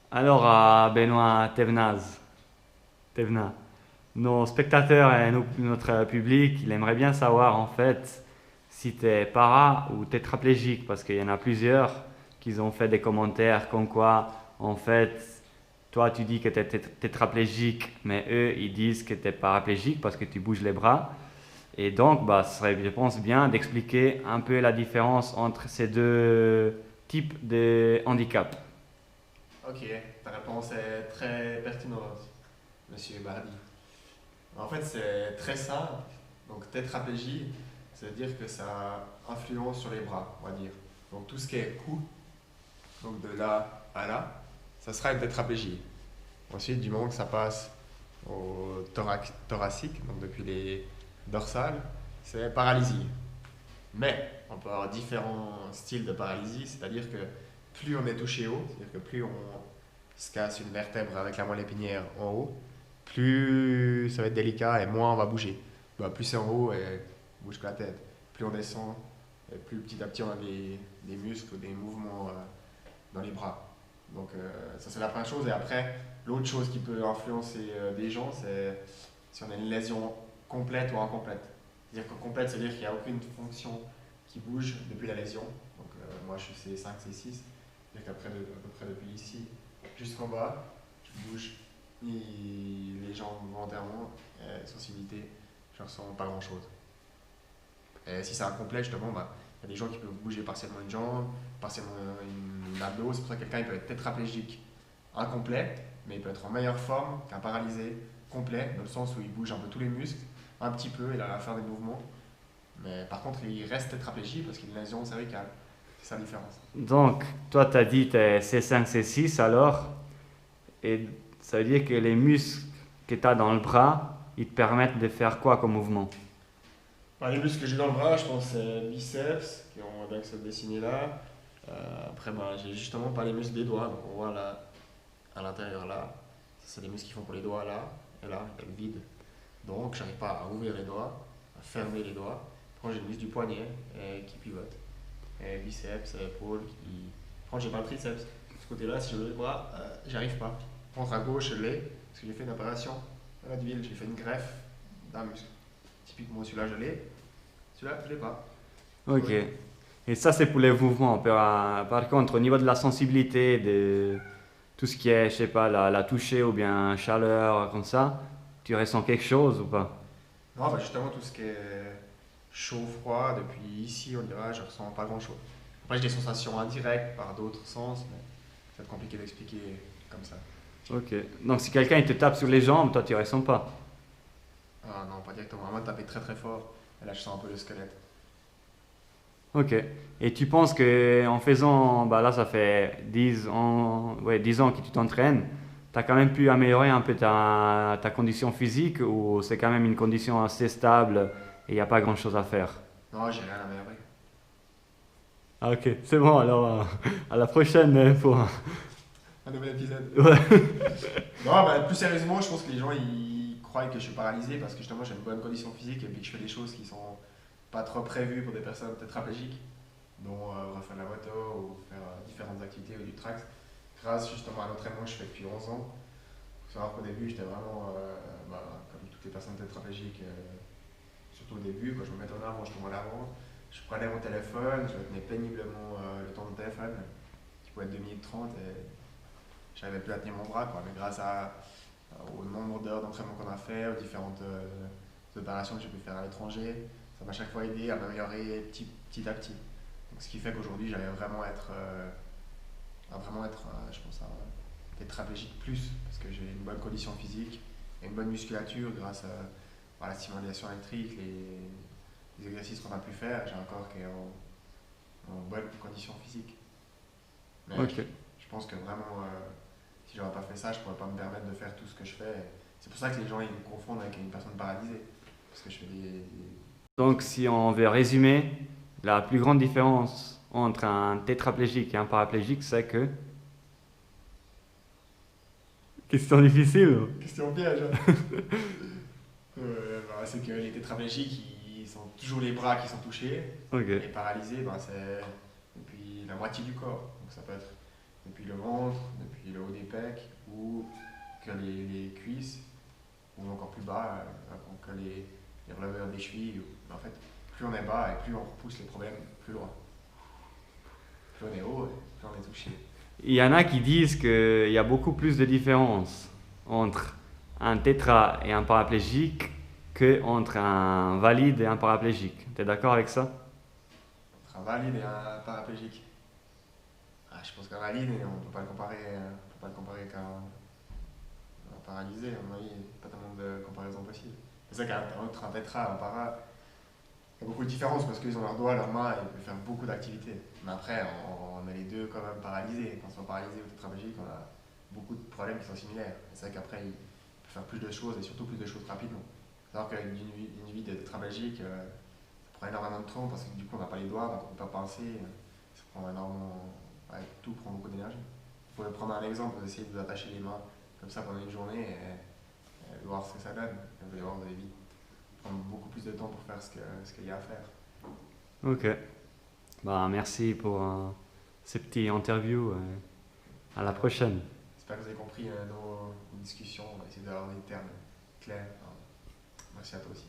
Alors, à Benoît Thévenaz, nos spectateurs et notre public, il aimerait bien savoir en fait si tu es para ou tétraplégique, parce qu'il y en a plusieurs qui ont fait des commentaires comme quoi, en fait, toi tu dis que tu es tétraplégique, mais eux ils disent que tu es paraplégique parce que tu bouges les bras. Et donc, bah, ce serait, je pense, bien d'expliquer un peu la différence entre ces deux types de handicap. Ok, ta réponse est très pertinente, monsieur Bardi. En fait, c'est très simple. Donc, tétraplégie, c'est-à-dire que ça influence sur les bras, on va dire. Donc, tout ce qui est cou, donc de là à là, ça sera une tétraplégie. Ensuite, du moment que ça passe au thoracique, donc depuis les dorsales, c'est paralysie. Mais on peut avoir différents styles de paralysie, c'est-à-dire que plus on est touché haut, c'est-à-dire que plus on se casse une vertèbre avec la moelle épinière en haut, plus ça va être délicat et moins on va bouger. Bah, plus c'est en haut et on bouge que la tête. Plus on descend, et plus petit à petit on a des muscles ou des mouvements dans les bras. Donc ça c'est la première chose. Et après, l'autre chose qui peut influencer des gens, c'est si on a une lésion complète ou incomplète. C'est-à-dire que complète, c'est-à-dire qu'il n'y a aucune fonction qui bouge depuis la lésion. Donc moi je suis C5, C6. C'est-à-dire qu'après à peu près depuis ici jusqu'en bas, je bouge les jambes volontairement, sensibilité, je ressens pas grand-chose. Et si c'est incomplet, justement, bah, il y a des gens qui peuvent bouger partiellement une jambe, partiellement une abdos. C'est pour ça que quelqu'un il peut être tétraplégique incomplet, mais il peut être en meilleure forme qu'un paralysé complet, dans le sens où il bouge un peu tous les muscles, un petit peu, il a à faire des mouvements. Mais par contre, il reste tétraplégique parce qu'il a une lésion cervicale. C'est ça la différence. Donc, toi, tu as dit tu es C5, C6 alors, et ça veut dire que les muscles que tu as dans le bras, ils te permettent de faire quoi comme mouvement? Bah, les muscles que j'ai dans le bras, je pense c'est biceps, qui on voit bien que c'est dessiné là. Après, bah, j'ai justement pas les muscles des doigts, donc on voit là, à l'intérieur là. Ça, c'est les muscles qui font pour les doigts là, et là, il y a le vide. Donc, j'arrive pas à ouvrir les doigts, à fermer les doigts. Après, j'ai le muscle du poignet qui pivote. Et biceps, épaules qui. Après, j'ai pas le triceps. De ce côté-là, si je lève le bras, j'arrive pas. Contre à gauche, je l'ai, parce que j'ai fait une opération à la ville, j'ai fait une greffe d'un muscle. Typiquement, celui-là, je l'ai. Celui-là, je l'ai pas. Ok. Ouais. Et ça, c'est pour les mouvements. Par contre, au niveau de la sensibilité, de tout ce qui est, je sais pas, la toucher ou bien chaleur, comme ça, tu ressens quelque chose ou pas? Non, bah justement, tout ce qui est chaud-froid, depuis ici, on dirait, je ressens pas grand-chose. Après, j'ai des sensations indirectes par d'autres sens, mais c'est compliqué d'expliquer comme ça. Ok. Donc, si quelqu'un il te tape sur les jambes, toi, tu ressens pas. Ah non, pas directement. À moi, de taper très très fort, et là, je sens un peu le squelette. Ok. Et tu penses que en faisant, bah là, ça fait 10 ans, ouais, 10 ans que tu t'entraînes, tu as quand même pu améliorer un peu ta condition physique ou c'est quand même une condition assez stable et il n'y a pas grand-chose à faire? Non, j'ai rien à améliorer. Ah, ok, c'est bon, alors à la prochaine pour... Un nouvel épisode. Ouais. Non, bah, plus sérieusement, je pense que les gens ils croient que je suis paralysé parce que justement j'ai une bonne condition physique et puis que je fais des choses qui sont pas trop prévues pour des personnes tétraplégiques, dont refaire la moto ou faire différentes activités ou du track. Grâce justement à l'entraînement que je fais depuis 11 ans. Il faut savoir qu'au début j'étais vraiment, comme toutes les personnes tétraplégiques, surtout au début, quand je me mettais en avant, je tombais en avant. Je prenais mon téléphone, je tenais péniblement le temps de téléphone, qui pouvait être 2 minutes 30 et j'arrivais plus à tenir mon bras, quoi. Mais grâce au nombre d'heures d'entraînement qu'on a fait, aux différentes opérations que j'ai pu faire à l'étranger, ça m'a chaque fois aidé à m'améliorer petit à petit. Donc, ce qui fait qu'aujourd'hui, j'arrive vraiment être, je pense, un tétraplégique plus, parce que j'ai une bonne condition physique et une bonne musculature grâce à la stimulation électrique, les exercices qu'on a pu faire. J'ai un corps qui est en bonne condition physique. Mais Ok. je pense que vraiment, si j'aurais pas fait ça, je pourrais pas me permettre de faire tout ce que je fais. C'est pour ça que les gens ils me confondent avec une personne paralysée. Parce que je fais Donc, si on veut résumer, la plus grande différence entre un tétraplégique et un paraplégique, c'est que... Question difficile. Question piège, hein. C'est que les tétraplégiques, ils sont toujours les bras qui sont touchés. Ok. Et paralysés, ben, c'est depuis la moitié du corps. Donc ça peut être depuis le ventre, depuis le haut des pecs, ou que les cuisses, ou encore plus bas, que les releveurs des chevilles. En fait, plus on est bas et plus on repousse les problèmes plus loin. Plus on est haut, et plus on est touché. Il y en a qui disent qu'il y a beaucoup plus de différence entre un tétra et un paraplégique qu'entre un valide et un paraplégique. Tu es d'accord avec ça? Entre un valide et un paraplégique. Je pense qu'un valide, on ne peut pas le comparer qu'à un paralysé. À mon avis, il n'y a pas tellement de comparaison possible. C'est ça qu'un tétra, un para, il y a beaucoup de différences parce qu'ils ont leurs doigts, leurs mains et ils peuvent faire beaucoup d'activités. Mais après, on a les deux quand même paralysés. Quand on est paralysé ou tétraplégique, on a beaucoup de problèmes qui sont similaires. C'est vrai qu'après, il peut faire plus de choses et surtout plus de choses rapidement. Alors qu'une vie de tétraplégique, ça prend énormément de temps parce que du coup, on n'a pas les doigts, donc on ne peut pas penser. Ça prend énormément. Ouais, tout prend beaucoup d'énergie. Vous pouvez prendre un exemple, vous essayez de vous attacher les mains comme ça pendant une journée et voir ce que ça donne. Vous allez voir, vous allez vite prendre beaucoup plus de temps pour faire ce qu'il y a à faire. Ok. Bah, merci pour ces petits interviews. À la prochaine. J'espère que vous avez compris nos discussions. On va essayer d'avoir des termes clairs. Merci à toi aussi.